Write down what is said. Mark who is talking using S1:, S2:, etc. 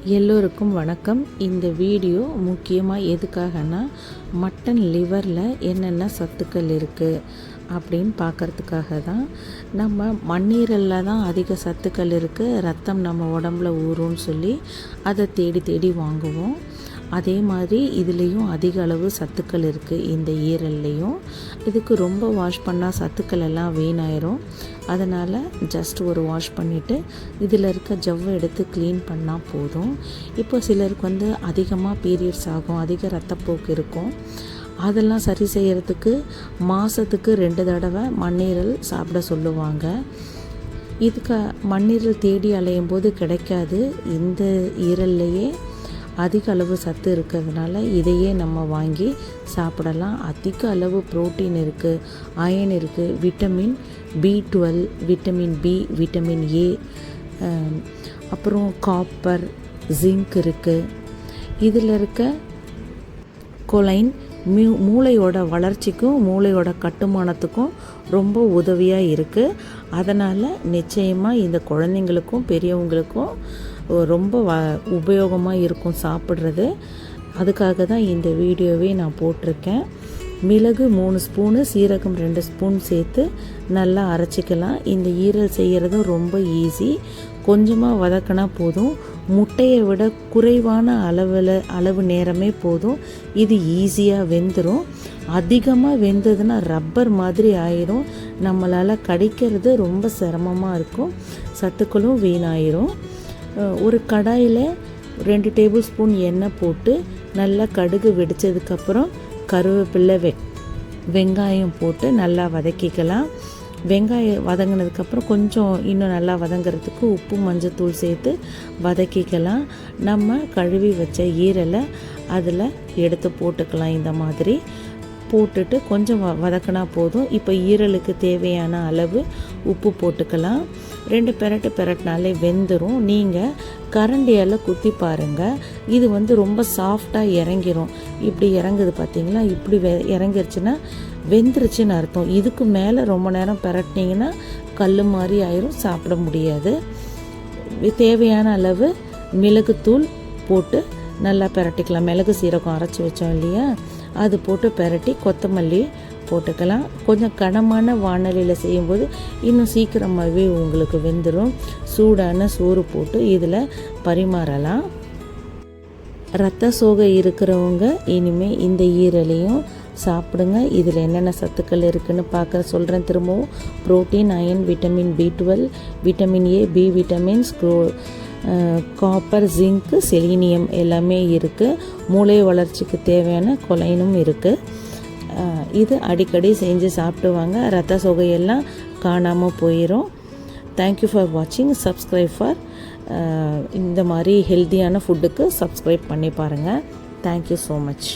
S1: எல்லோருக்கும் வணக்கம். இந்த வீடியோ முக்கியமாக எதுக்காகனா, மட்டன் லிவரில் என்னென்ன சத்துக்கள் இருக்குது அப்படின்னு பார்க்குறதுக்காக தான். நம்ம மண்ணீரலில் தான் அதிக சத்துக்கள் இருக்குது, ரத்தம் நம்ம உடம்புல ஊறும்னு சொல்லி அதை தேடி தேடி வாங்குவோம். அதே மாதிரி இதுலேயும் அதிக அளவு சத்துக்கள் இருக்குது இந்த ஈரல்லையும். இதுக்கு ரொம்ப வாஷ் பண்ணால் சத்துக்கள் எல்லாம் வீணாயிரும். அதனால் ஜஸ்ட் ஒரு வாஷ் பண்ணிவிட்டு இதில் இருக்க ஜவ்வை எடுத்து க்ளீன் பண்ணால் போதும். இப்போ சிலருக்கு அதிகமாக பீரியட்ஸ் ஆகும், அதிக ரத்தப்போக்கு இருக்கும். அதெல்லாம் சரி செய்கிறதுக்கு மாதத்துக்கு 2 தடவை மண்ணீரல் சாப்பிட சொல்லுவாங்க. இதுக்கு மண்ணீரல் தேடி அலையும் போது கிடைக்காது. இந்த ஈரல்லையே அதிக அளவு சத்து இருக்கிறதுனால இதையே நம்ம வாங்கி சாப்பிடலாம். அதிக அளவு புரோட்டீன் இருக்குது, அயன் இருக்குது, vitamin B12, vitamin B, vitamin A, அப்புறம் காப்பர், ஜிங்க் இருக்குது. இதில் இருக்க கொலைன் மூளையோட வளர்ச்சிக்கும் மூளையோட கட்டுமானத்துக்கும் ரொம்ப உதவியாக இருக்குது. அதனால் நிச்சயமாக இந்த குழந்தைங்களுக்கும் பெரியவங்களுக்கும் ரொம்ப உபயோகமாக இருக்கும் சாப்பிட்றது. அதுக்காக தான் இந்த வீடியோவே நான் போட்டிருக்கேன். மிளகு 3 ஸ்பூனு, சீரகம் 2 ஸ்பூன் சேர்த்து நல்லா அரைச்சிக்கலாம். இந்த ஈரல் செய்கிறதும் ரொம்ப ஈஸி. கொஞ்சமாக வதக்கினா போதும். முட்டையை விட குறைவான அளவு நேரமே போதும். இது ஈஸியாக வெந்துடும். அதிகமாக வெந்ததுன்னா ரப்பர் மாதிரி ஆயிரும். நம்மளால் கடிக்கிறது ரொம்ப சிரமமாக இருக்கும், சத்துக்களும் வீணாயிரும். ஒரு கடாயில் 2 டேபிள் ஸ்பூன் எண்ணெய் போட்டு நல்லா கடுகு வெடித்ததுக்கப்புறம் கருவேப்பிலை, வெங்காயம் போட்டு நல்லா வதக்கிக்கலாம். வெங்காயம் வதங்கினதுக்கப்புறம் கொஞ்சம் இன்னும் நல்லா வதங்கிறதுக்கு உப்பு, மஞ்சத்தூள் சேர்த்து வதக்கிக்கலாம். நம்ம கழுவி வச்ச ஈரலை அதில் எடுத்து போட்டுக்கலாம். இந்த மாதிரி போட்டுட்டு கொஞ்சம் வதக்கினா போதும். இப்போ ஈரலுக்கு தேவையான அளவு உப்பு போட்டுக்கலாம். 2 பெரட்டினாலே வெந்துடும். நீங்கள் கரண்டியால் குத்தி பாருங்கள். இது ரொம்ப சாஃப்டாக இறங்கிரும். இப்படி இறங்குது பார்த்தீங்களா? இப்படி இறங்கிருச்சுன்னா வெந்துருச்சுன்னு அர்த்தம். இதுக்கு மேலே ரொம்ப நேரம் பெரட்டினீங்கன்னா கல் மாதிரி ஆயிரும், சாப்பிட முடியாது. தேவையான அளவு மிளகுத்தூள் போட்டு நல்லா பெரட்டிக்கலாம். மிளகு சீரகம் அரைச்சி வச்சோம் இல்லையா, அது போட்டு பெரட்டி கொத்தமல்லி போட்டுக்கலாம். கொஞ்சம் கனமான வாணலியில் செய்யும்போது இன்னும் சீக்கிரமாகவே உங்களுக்கு வெந்துடும். சூடான சோறு போட்டு இதில் பரிமாறலாம். இரத்த சோகை இருக்கிறவங்க இனிமேல் இந்த ஈரலையும் சாப்பிடுங்க. இதில் என்னென்ன சத்துக்கள் இருக்குதுன்னு சொல்கிறேன் திரும்பவும். Protein, iron, vitamin B12, vitamin A, B vitamins, copper, zinc, selenium எல்லாமே இருக்குது. மூளை வளர்ச்சிக்கு தேவையான கொலைனும் இருக்குது. இது அடிக்கடி செஞ்சு சாப்பிடுவாங்க. இரத்த சோகையெல்லாம் காணாமல் போயிடும். தேங்க்யூ ஃபார் வாட்சிங். சப்ஸ்கிரைப் ஃபார் இந்த மாதிரி ஹெல்த்தியான ஃபுட்டுக்கு சப்ஸ்கிரைப் பண்ணி பாருங்கள். Thank you so much.